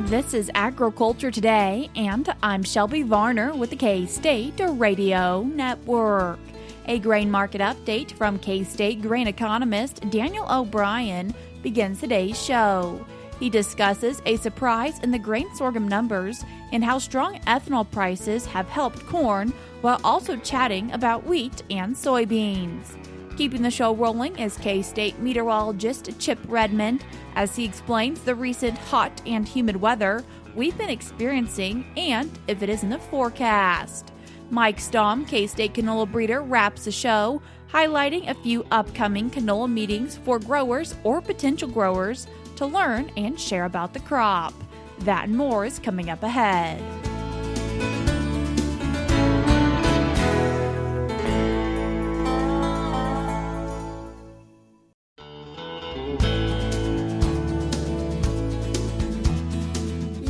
This is Agriculture Today, and I'm Shelby Varner with the K-State Radio Network. A grain market update from K-State grain economist Daniel O'Brien begins today's show. He discusses a surprise in the grain sorghum numbers and how strong ethanol prices have helped corn, while also chatting about wheat and soybeans. Keeping the show rolling is K-State meteorologist Chip Redmond as he explains the recent hot and humid weather we've been experiencing and if it is in the forecast. Mike Stamm, K-State canola breeder, wraps the show, highlighting a few upcoming canola meetings for growers or potential growers to learn and share about the crop. That and more is coming up ahead.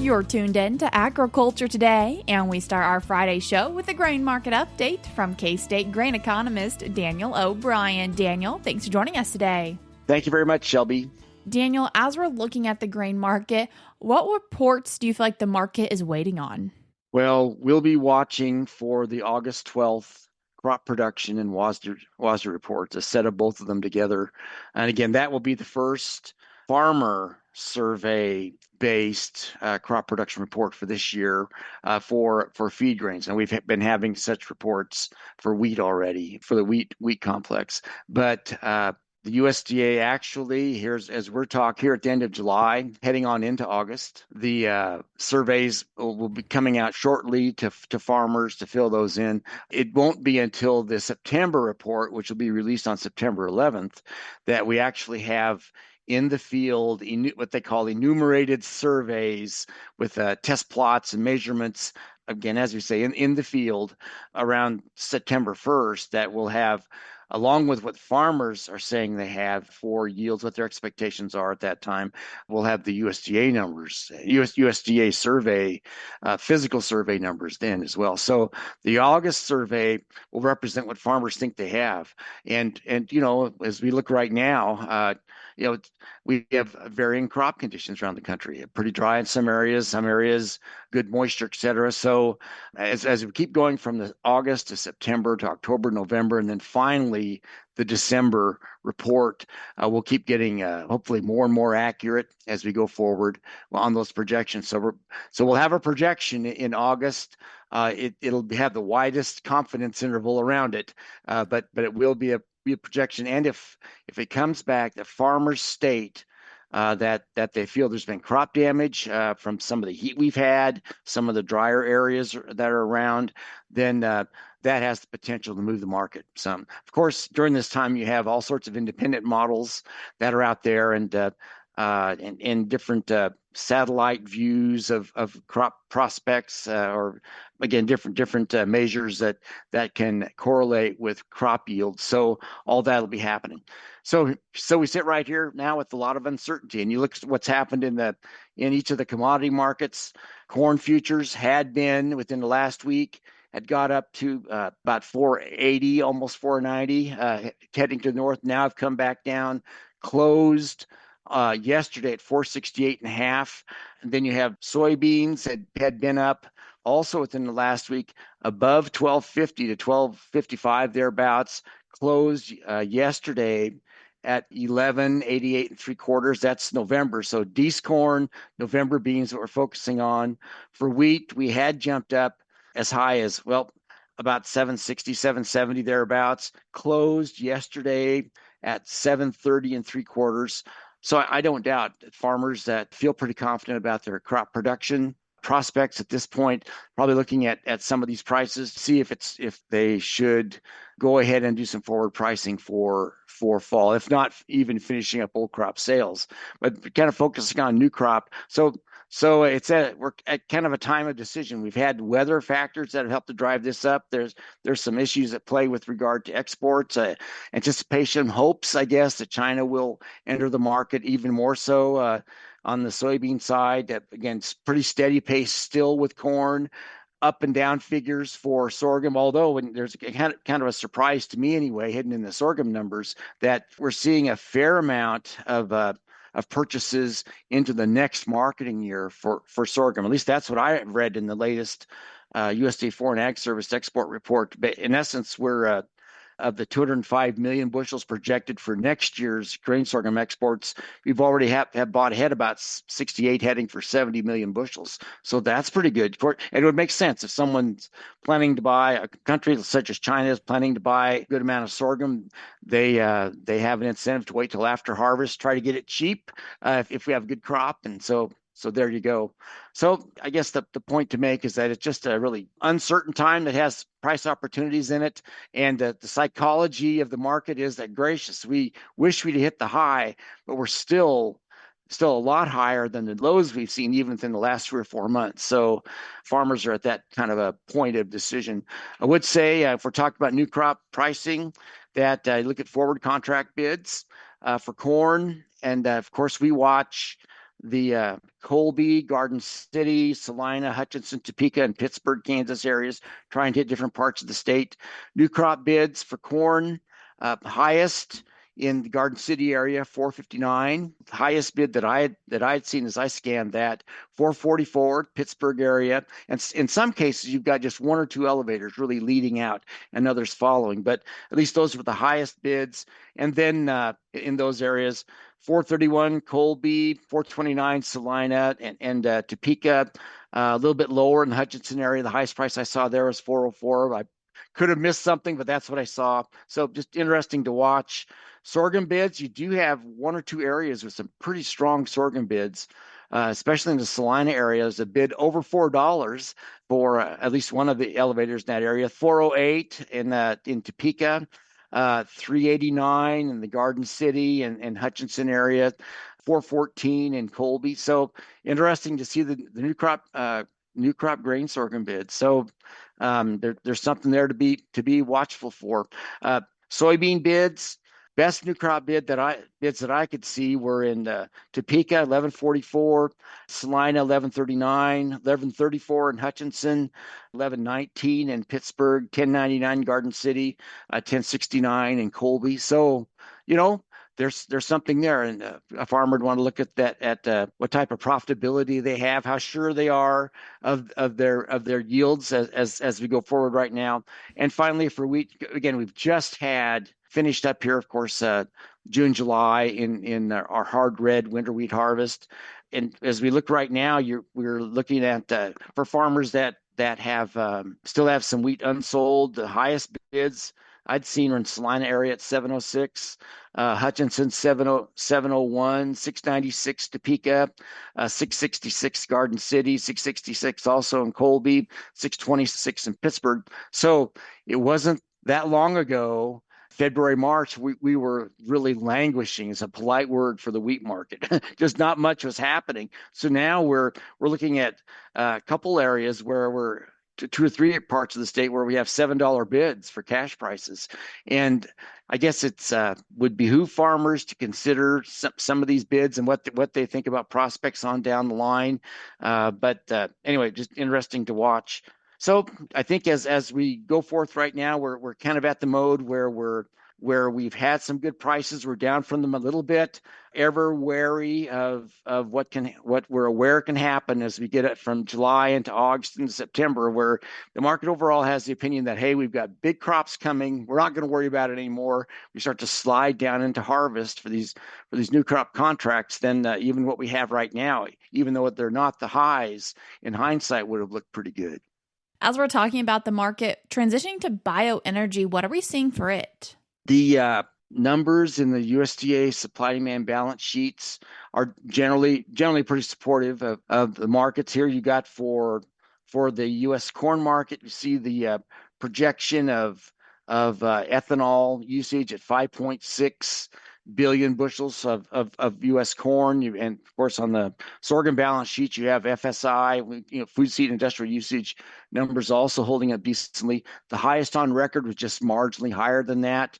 You're tuned in to Agriculture Today, and we start our Friday show with a grain market update from K-State grain economist Daniel O'Brien. Daniel, thanks for joining us today. Thank you very much, Shelby. Daniel, as we're looking at the grain market, what reports do you feel like the market is waiting on? Well, we'll be watching for the August 12th crop production and WASDE reports, a set of both of them together. And again, that will be the first farmer survey-based crop production report for this year for feed grains. And we've been having such reports for wheat already, for the wheat complex. But the USDA actually, as we're talking here at the end of July, heading on into August, the surveys will be coming out shortly to farmers to fill those in. It won't be until the September report, which will be released on September 11th, that we actually have in the field what they call enumerated surveys with test plots and measurements. Again, as we say, in the field around September 1st, that will have, along with what farmers are saying they have for yields, what their expectations are at that time, we'll have the USDA numbers, USDA survey, physical survey numbers then as well. So the August survey will represent what farmers think they have. And as we look right now, we have varying crop conditions around the country. Pretty dry in some areas good moisture, et cetera. So as we keep going from the August to September to October, November, and then finally the December report, we'll keep getting hopefully more and more accurate as we go forward on those projections. So we'll have a projection in August. It'll have the widest confidence interval around it, but it will be a projection. And if it comes back, the farmers state that they feel there's been crop damage from some of the heat we've had, some of the drier areas that are around, then that has the potential to move the market some. Of course, during this time, you have all sorts of independent models that are out there and different satellite views of crop prospects, or again different measures that can correlate with crop yield. So all that'll be happening. So we sit right here now with a lot of uncertainty, and you look at what's happened in each of the commodity markets. Corn futures had been within the last week had got up to about 480, almost 490, heading to the north. Now have come back down, closed yesterday at 468.5. And then you have soybeans had been up also within the last week above 1250 to 1255 thereabouts, closed yesterday at 1188.75. That's November. So Dees corn, November beans that we're focusing on. For wheat, we had jumped up as high as, about 760, 770 thereabouts, closed yesterday at 730.75. So I don't doubt that farmers that feel pretty confident about their crop production prospects at this point, probably looking at some of these prices to see if they should go ahead and do some forward pricing for fall, if not even finishing up old crop sales, but kind of focusing on new crop. So we're at kind of a time of decision. We've had weather factors that have helped to drive this up. There's some issues at play with regard to exports, anticipation, hopes, I guess, that China will enter the market even more so on the soybean side. Again, it's pretty steady pace still with corn. up and down figures for sorghum, although when there's kind of a surprise to me anyway, hidden in the sorghum numbers, that we're seeing a fair amount of purchases into the next marketing year for sorghum. At least that's what I read in the latest USDA Foreign Ag Service export report. But in essence, we're of the 205 million bushels projected for next year's grain sorghum exports, we've already have bought ahead about 68, heading for 70 million bushels. So that's pretty good. And it would make sense if someone's planning to buy, a country such as China is planning to buy a good amount of sorghum, they have an incentive to wait till after harvest, try to get it cheap if we have a good crop. And so there you go. So I guess the point to make is that it's just a really uncertain time that has price opportunities in it. And the psychology of the market is that, gracious, we wish we'd hit the high, but we're still a lot higher than the lows we've seen even within the last 3 or 4 months. So farmers are at that kind of a point of decision. I would say if we're talking about new crop pricing, that look at forward contract bids for corn. And of course, we watch the Colby, Garden City, Salina, Hutchinson, Topeka, and Pittsburgh, Kansas areas, trying to hit different parts of the state. New crop bids for corn, highest in the Garden City area, 459. The highest bid that I'd seen as I scanned that, 444, Pittsburgh area. And in some cases, you've got just one or two elevators really leading out and others following. But at least those were the highest bids. And then in those areas, 431 Colby, 429 Salina, and Topeka, a little bit lower in the Hutchinson area. The highest price I saw there was 404. I could have missed something, but that's what I saw. So just interesting to watch. Sorghum bids, you do have one or two areas with some pretty strong sorghum bids, especially in the Salina area. There's a bid over $4 for at least one of the elevators in that area. 408 in Topeka, 389 in the Garden City and Hutchinson area, 414 in Colby. So interesting to see the new crop grain sorghum bids. So there's something there to be watchful for. Soybean bids. Best new crop bids that I could see were in Topeka, 1144, Salina, 1139, 1134 in Hutchinson, 1119 in Pittsburgh, 1099 Garden City, 1069 in Colby. So, you know, there's something there, and a farmer would want to look at that at what type of profitability they have, how sure they are of their yields as we go forward right now. And finally, for wheat, again, we've just had finished up here, of course, June, July in our hard red winter wheat harvest. And as we look right now, we're looking at for farmers that have still have some wheat unsold. The highest bids I'd seen are in Salina area at 706, Hutchinson 701, 696 Topeka, 666 Garden City, 666 also in Colby, 626 in Pittsburgh. So it wasn't that long ago. February, March, we were really languishing is a polite word for the wheat market. Just not much was happening. So now we're looking at a couple areas where we're two or three parts of the state where we have $7 bids for cash prices. And I guess it's would behoove farmers to consider some of these bids and what they think about prospects on down the line. But anyway, just interesting to watch. So I think as we go forth right now, we're kind of at the mode where we've had some good prices. We're down from them a little bit, ever wary of what we're aware can happen as we get it from July into August and September, where the market overall has the opinion that, hey, we've got big crops coming. We're not going to worry about it anymore. We start to slide down into harvest for these new crop contracts. Then even what we have right now, even though they're not the highs, in hindsight would have looked pretty good. As we're talking about the market transitioning to bioenergy, what are we seeing for it? The numbers in the USDA supply demand balance sheets are generally pretty supportive of the markets here. You got for the U.S. corn market, you see the projection of ethanol usage at 5.6 billion bushels of U.S. corn. And of course, on the sorghum balance sheet, you have FSI, food seed industrial usage numbers also holding up decently. The highest on record was just marginally higher than that,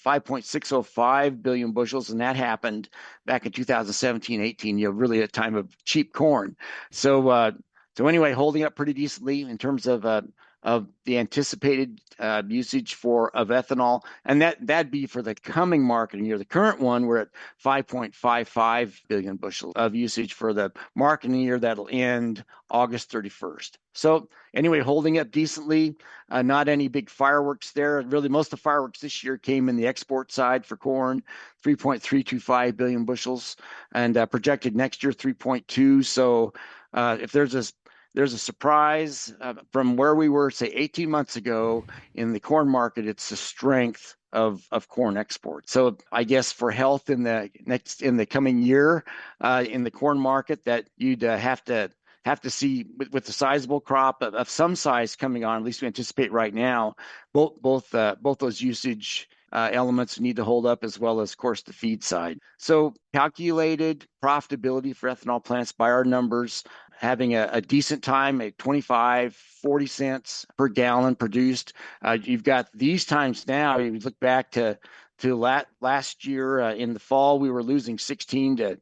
5.605 billion bushels, and that happened back in 2017-18, really a time of cheap corn. So So anyway, holding up pretty decently in terms of the anticipated usage of ethanol, and that'd be for the coming marketing year. The current one, we're at 5.55 billion bushels of usage for the marketing year that'll end August 31st. So anyway, holding up decently. Not any big fireworks there. Really, most of the fireworks this year came in the export side for corn, 3.325 billion bushels, and projected next year 3.2. So if there's a surprise from where we were, say, 18 months ago in the corn market, it's the strength of corn export. So I guess for health in the coming year in the corn market, that you'd have to see with the sizable crop of some size coming on, at least we anticipate right now, both those usage elements need to hold up, as well as, of course, the feed side. So calculated profitability for ethanol plants by our numbers, having a decent time at 25, 40 cents per gallon produced. You've got these times now. You look back to last year in the fall, we were losing 16 to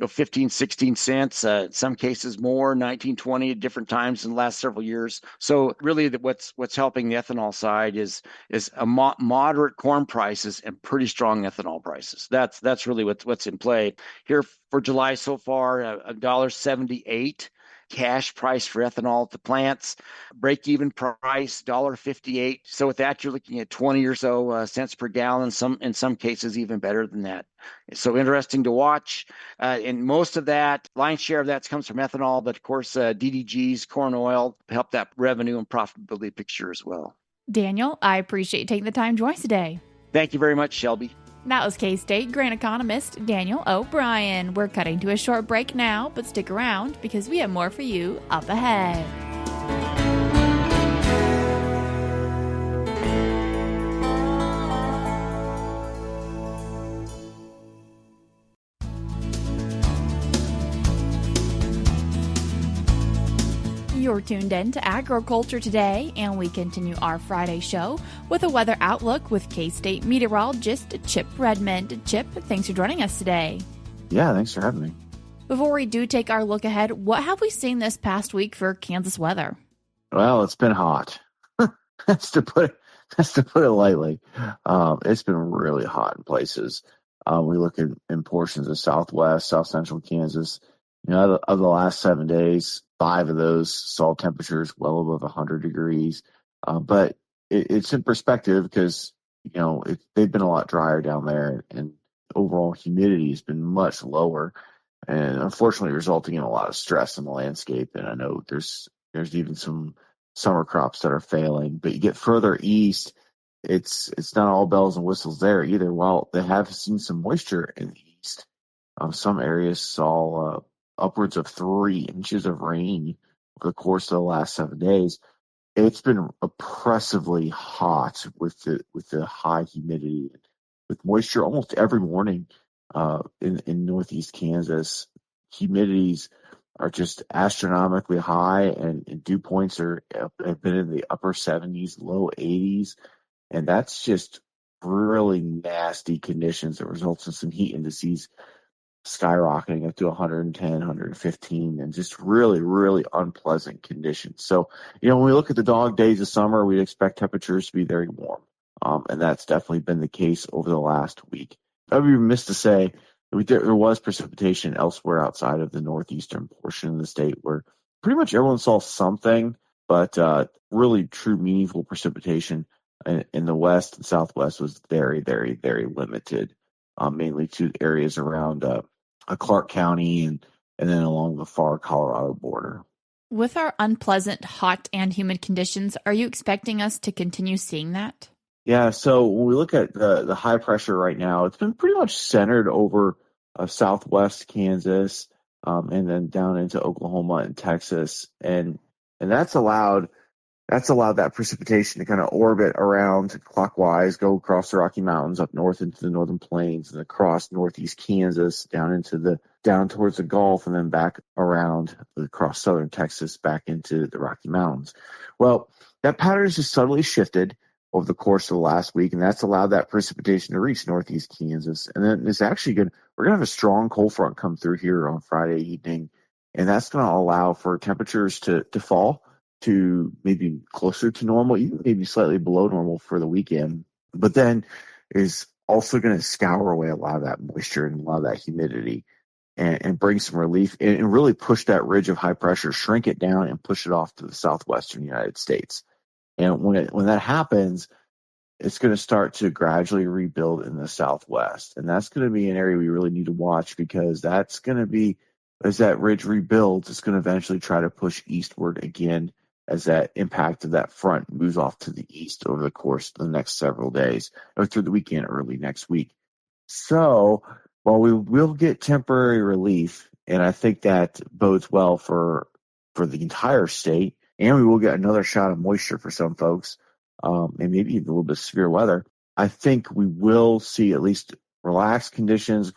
15, 16 cents, in some cases more, 19, 20 at different times in the last several years. So really what's helping the ethanol side is a moderate corn prices and pretty strong ethanol prices. That's really what's in play here for July so far. $1.78 cash price for ethanol at the plants, break-even price $1.58. So with that, you're looking at 20 or so cents per gallon. In some cases, even better than that. So interesting to watch. And most of that, lion's share of that comes from ethanol, but of course, DDGs, corn oil, help that revenue and profitability picture as well. Daniel, I appreciate you taking the time to join us today. Thank you very much, Shelby. That was K-State grain economist Daniel O'Brien. We're cutting to a short break now, but stick around because we have more for you up ahead. You're tuned in to Agriculture Today, and we continue our Friday show with a weather outlook with K-State meteorologist Chip Redmond. Chip, thanks for joining us today. Yeah, thanks for having me. Before we do take our look ahead, what have we seen this past week for Kansas weather? Well, it's been hot. That's to put it lightly. It's been really hot in places. We look in portions of Southwest, South Central Kansas. Of the last 7 days, 5 of those saw temperatures well above 100 degrees. But it's in perspective because, they've been a lot drier down there, and overall humidity has been much lower, and unfortunately resulting in a lot of stress in the landscape. And I know there's even some summer crops that are failing. But you get further east, it's not all bells and whistles there either. While they have seen some moisture in the east, some areas saw upwards of 3 inches of rain over the course of the last 7 days. It's been oppressively hot with the high humidity, with moisture almost every morning in northeast Kansas. Humidities are just astronomically high, and dew points have been in the upper 70s, low 80s, and that's just really nasty conditions that results in some heat indices skyrocketing up to 110, 115, and just really, really unpleasant conditions. So, when we look at the dog days of summer, we'd expect temperatures to be very warm. And that's definitely been the case over the last week. I would be remiss to say there was precipitation elsewhere outside of the northeastern portion of the state where pretty much everyone saw something, but really true meaningful precipitation in the west and southwest was very, very, very limited, mainly to areas around Clark County and then along the far Colorado border. With our unpleasant hot and humid conditions, are you expecting us to continue seeing that? Yeah, so when we look at the high pressure right now, it's been pretty much centered over southwest Kansas and then down into Oklahoma and Texas, and that's allowed that precipitation to kind of orbit around clockwise, go across the Rocky Mountains up north into the northern plains and across northeast Kansas down towards the Gulf, and then back around across southern Texas back into the Rocky Mountains. Well, that pattern has just subtly shifted over the course of the last week, and that's allowed that precipitation to reach northeast Kansas. And then it's actually good. We're going to have a strong cold front come through here on Friday evening And that's going to allow for temperatures to fall to maybe closer to normal, even maybe slightly below normal for the weekend. But then is also going to scour away a lot of that moisture and a lot of that humidity and bring some relief and really push that ridge of high pressure, shrink it down and push it off to the southwestern United States. And when that happens, it's going to start to gradually rebuild in the southwest. And that's going to be an area we really need to watch, because that's going to be, as that ridge rebuilds, it's going to eventually try to push eastward again as that impact of that front moves off to the east over the course of the next several days or through the weekend, early next week. So while we will get temporary relief, and I think that bodes well for the entire state, and we will get another shot of moisture for some folks, and maybe even a little bit of severe weather, I think we will see at least relaxed conditions,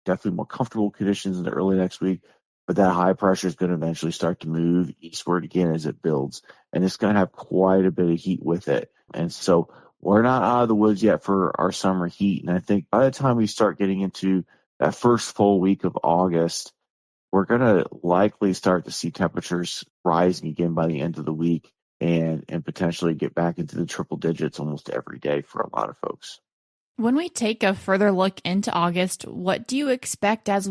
definitely more comfortable conditions in the early next week. But that high pressure is going to eventually start to move eastward again as it builds. And it's going to have quite a bit of heat with it. And so we're not out of the woods yet for our summer heat. And I think by the time we start getting into that first full week of August, we're going to likely start to see temperatures rising again by the end of the week and potentially get back into the triple digits almost every day for a lot of folks. When we take a further look into August, what do you expect as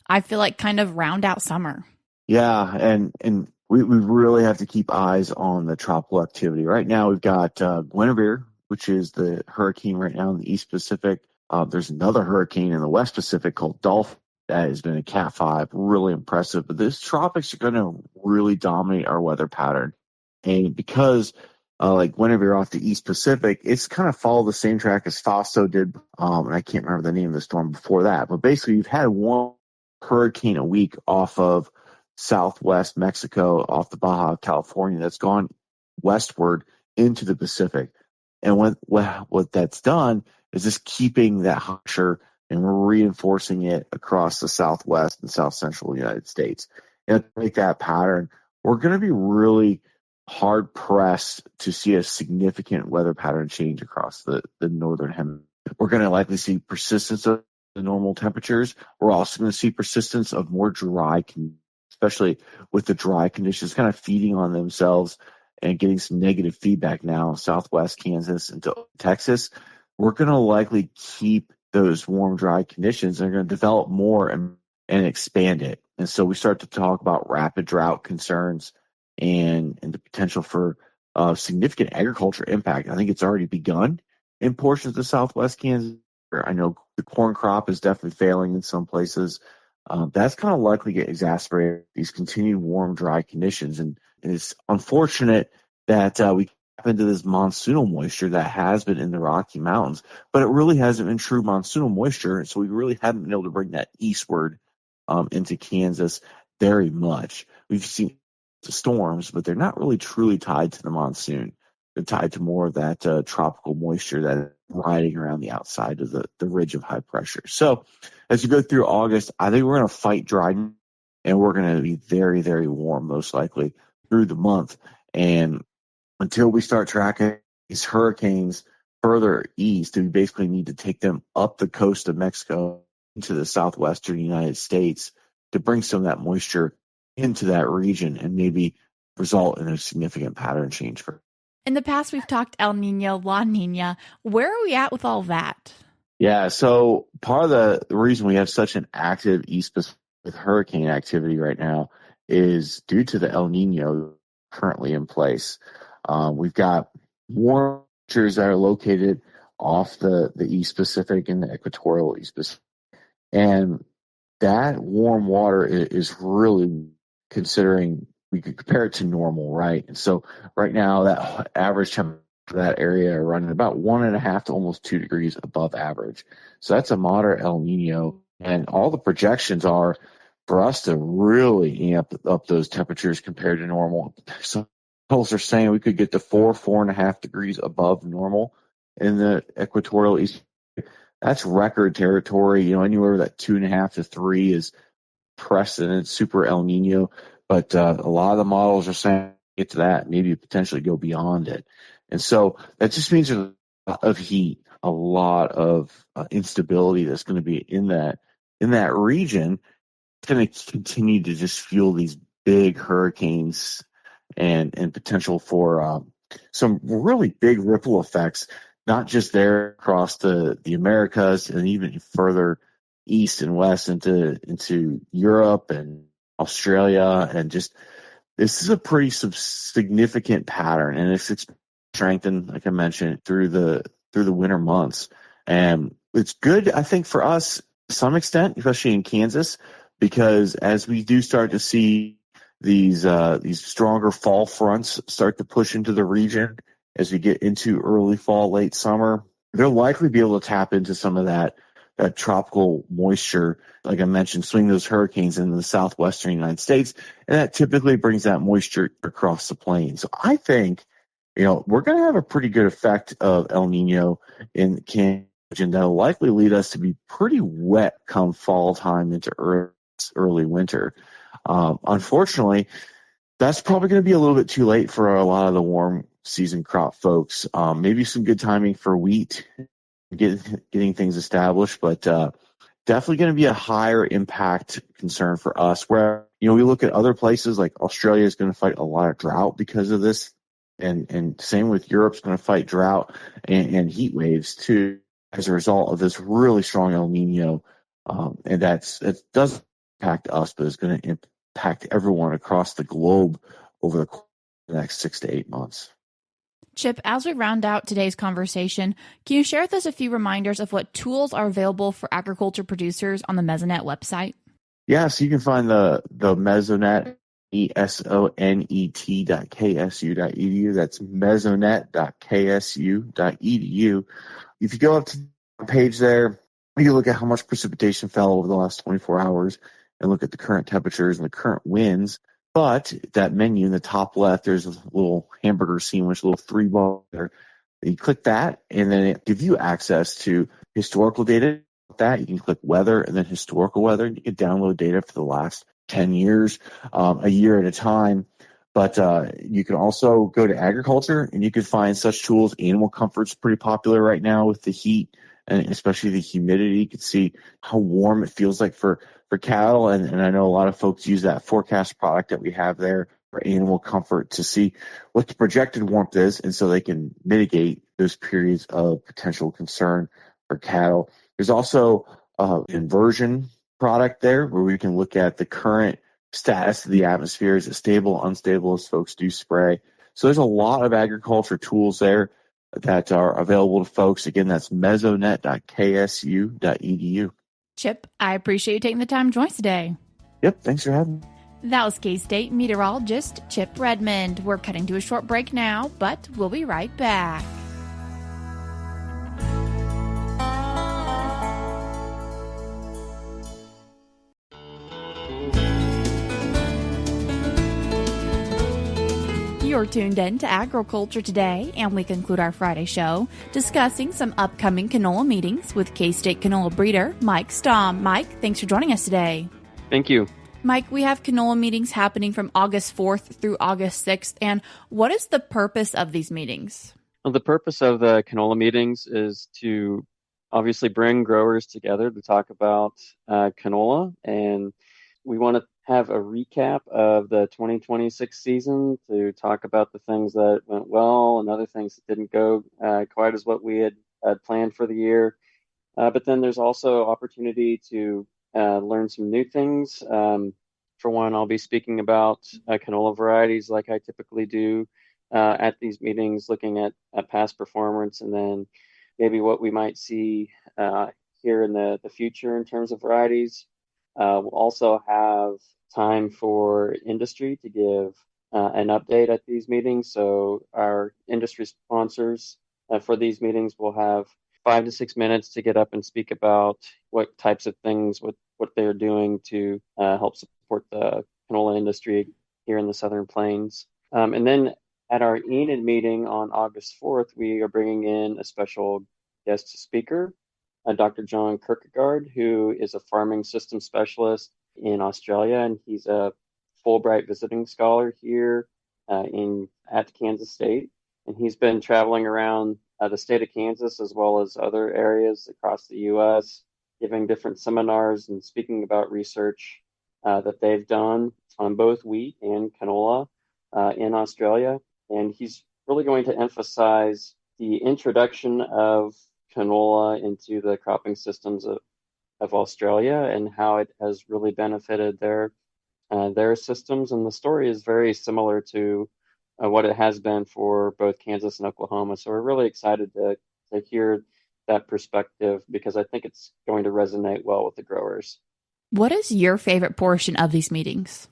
I feel like, kind of round out summer? Yeah, and we really have to keep eyes on the tropical activity. Right now, we've got Guinevere, which is the hurricane right now in the East Pacific. There's another hurricane in the West Pacific called Dolphin that has been a Cat 5, really impressive. But these tropics are going to really dominate our weather pattern. And because like Guinevere off the East Pacific, it's kind of followed the same track as Fausto did. And I can't remember the name of the storm before that. But basically, you've had one hurricane a week off of southwest Mexico, off the Baja California, that's gone westward into the Pacific. And what that's done is just keeping that pressure and reinforcing it across the southwest and south central United States. And to make that pattern, we're going to be really hard pressed to see a significant weather pattern change across the northern hemisphere. We're going to likely see persistence of the normal temperatures. We're also going to see persistence of more dry conditions, especially with the dry conditions kind of feeding on themselves and getting some negative feedback now, southwest Kansas into Texas. We're going to likely keep those warm, dry conditions. They're going to develop more and expand it. And so we start to talk about rapid drought concerns and the potential for significant agriculture impact. I think it's already begun in portions of the southwest Kansas. I know the corn crop is definitely failing in some places. That's going to likely get exacerbated these continued warm, dry conditions. And it's unfortunate that we tap into this monsoonal moisture that has been in the Rocky Mountains, but it really hasn't been true monsoonal moisture. So we really haven't been able to bring that eastward into Kansas very much. We've seen storms, but they're not really truly tied to the monsoon. They're tied to more of that tropical moisture that is riding around the outside of the ridge of high pressure. So as you go through August, I think we're going to fight dryness, and we're going to be very, very warm, most likely, through the month. And until we start tracking these hurricanes further east, we basically need to take them up the coast of Mexico into the southwestern United States to bring some of that moisture into that region and maybe result in a significant pattern change for. In the past, we've talked El Nino, La Nina. Where are we at with all that? Yeah, so part of the reason we have such an active East Pacific with hurricane activity right now is due to the El Nino currently in place. We've got warm temperatures that are located off the East Pacific and the equatorial East Pacific. And that warm water is really, considering we could compare it to normal, right? And so right now that average temperature for that area are running about 1.5 to almost 2 degrees above average. So that's a moderate El Nino. And all the projections are for us to really amp up those temperatures compared to normal. Some polls are saying we could get to 4.5 degrees above normal in the equatorial East. That's record territory. Anywhere that 2.5 to 3 is precedent, super El Nino. But a lot of the models are saying get to that, maybe potentially go beyond it. And so that just means there's a lot of heat, a lot of instability that's going to be in that region going to continue to just fuel these big hurricanes and potential for some really big ripple effects, not just there across the Americas and even further east and west into Europe and Australia. And just this is a pretty significant pattern, and it's strengthened, like I mentioned, through the winter months. And it's good, I think, for us to some extent, especially in Kansas, because as we do start to see these stronger fall fronts start to push into the region as we get into early fall, late summer, they'll likely be able to tap into some of that tropical moisture, like I mentioned, swing those hurricanes into the southwestern United States, and that typically brings that moisture across the plains. So I think, we're going to have a pretty good effect of El Nino in Kansas, and that'll likely lead us to be pretty wet come fall time into early winter. Unfortunately, that's probably going to be a little bit too late for a lot of the warm season crop folks. Maybe some good timing for wheat, getting things established, but definitely going to be a higher impact concern for us. Where we look at other places like Australia is going to fight a lot of drought because of this, and same with Europe's going to fight drought and heat waves too as a result of this really strong El Nino, and it does impact us, but it's going to impact everyone across the globe over the next 6 to 8 months. Chip, as we round out today's conversation, can you share with us a few reminders of what tools are available for agriculture producers on the Mesonet website? Yeah, so you can find the Mesonet, Mesonet.ksu.edu. That's Mesonet.ksu.edu. If you go up to the page there, you can look at how much precipitation fell over the last 24 hours and look at the current temperatures and the current winds. But that menu in the top left, there's a little hamburger sandwich, a little 3-ball there. You click that, and then it gives you access to historical data. That you can click weather and then historical weather. You can download data for the last 10 years, a year at a time. But you can also go to agriculture, and you can find such tools. Animal comfort's pretty popular right now with the heat and especially the humidity. You can see how warm it feels like for cattle, and I know a lot of folks use that forecast product that we have there for animal comfort to see what the projected warmth is, and so they can mitigate those periods of potential concern for cattle. There's also inversion product there where we can look at the current status of the atmosphere. Is it stable, unstable, as folks do spray? So there's a lot of agriculture tools there that are available to folks. Again, that's Mesonet.ksu.edu. Chip, I appreciate you taking the time to join us today. Yep, thanks for having me. That was K-State meteorologist Chip Redmond. We're cutting to a short break now, but we'll be right back. You're tuned in to Agriculture Today, and we conclude our Friday show discussing some upcoming canola meetings with K-State canola breeder Mike Stamm. Mike, thanks for joining us today. Thank you. Mike, we have canola meetings happening from August 4th through August 6th, and what is the purpose of these meetings? Well, the purpose of the canola meetings is to obviously bring growers together to talk about canola, and we want to have a recap of the 2026 season to talk about the things that went well and other things that didn't go quite as what we had planned for the year. But then there's also opportunity to learn some new things. For one, I'll be speaking about canola varieties like I typically do at these meetings, looking at past performance and then maybe what we might see here in the future in terms of varieties. We'll also have time for industry to give an update at these meetings. So our industry sponsors for these meetings will have 5 to 6 minutes to get up and speak about what types of things, what they're doing to help support the canola industry here in the Southern Plains. And then at our Enid meeting on August 4th, we are bringing in a special guest speaker, Dr. John Kierkegaard, who is a farming system specialist in Australia, and he's a Fulbright visiting scholar here at Kansas State. And he's been traveling around the state of Kansas as well as other areas across the U.S., giving different seminars and speaking about research that they've done on both wheat and canola in Australia. And he's really going to emphasize the introduction of canola into the cropping systems of Australia and how it has really benefited their systems. And the story is very similar to what it has been for both Kansas and Oklahoma. So we're really excited to hear that perspective because I think it's going to resonate well with the growers. What is your favorite portion of these meetings?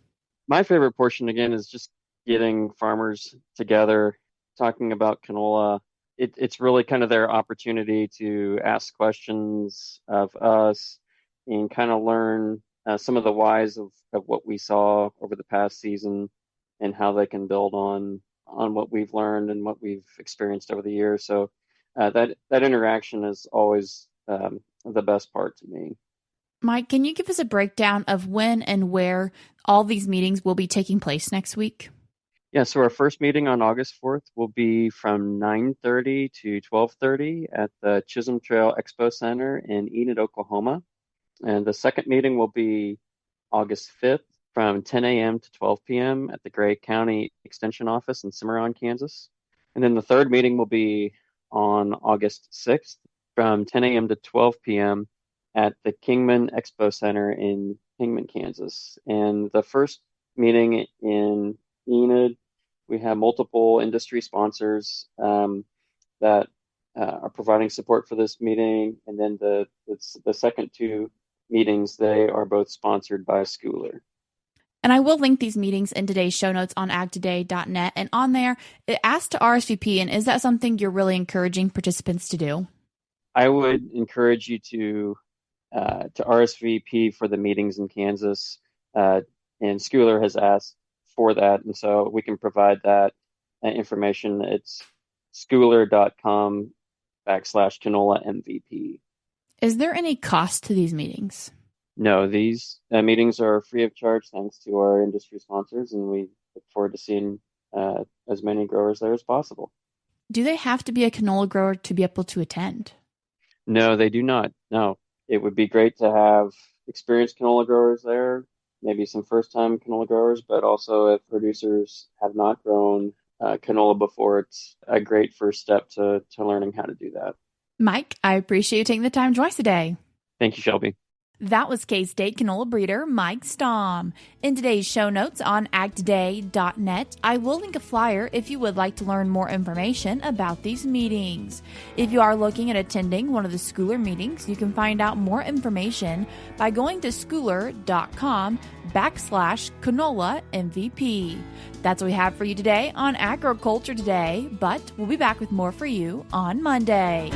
My favorite portion, again, is just getting farmers together, talking about canola. It's really kind of their opportunity to ask questions of us and kind of learn some of the whys of what we saw over the past season and how they can build on what we've learned and what we've experienced over the years. So that interaction is always the best part to me. Mike, can you give us a breakdown of when and where all these meetings will be taking place next week? Yeah, so our first meeting on August 4th will be from 9:30 to 12:30 at the Chisholm Trail Expo Center in Enid, Oklahoma. And the second meeting will be August 5th from 10 a.m. to 12 p.m. at the Gray County Extension Office in Cimarron, Kansas. And then the third meeting will be on August 6th from 10 a.m. to 12 p.m. at the Kingman Expo Center in Kingman, Kansas. And the first meeting in Enid, we have multiple industry sponsors that are providing support for this meeting. And then the second two meetings, they are both sponsored by Schooler. And I will link these meetings in today's show notes on agtoday.net. And on there, it asks to RSVP. And is that something you're really encouraging participants to do? I would encourage you to RSVP for the meetings in Kansas. And Schooler has asked for that. And so we can provide that information. It's schooler.com/canola MVP. Is there any cost to these meetings? No, these meetings are free of charge thanks to our industry sponsors, and we look forward to seeing as many growers there as possible. Do they have to be a canola grower to be able to attend? No, they do not. No, it would be great to have experienced canola growers there, maybe some first-time canola growers, but also if producers have not grown canola before, it's a great first step to learning how to do that. Mike, I appreciate you taking the time to join us today. Thank you, Shelby. That was K-State canola breeder Mike Stamm. In today's show notes on agtoday.net, I will link a flyer if you would like to learn more information about these meetings. If you are looking at attending one of the Schooler meetings, you can find out more information by going to schooler.com/canola MVP. That's what we have for you today on Agriculture Today, but we'll be back with more for you on Monday.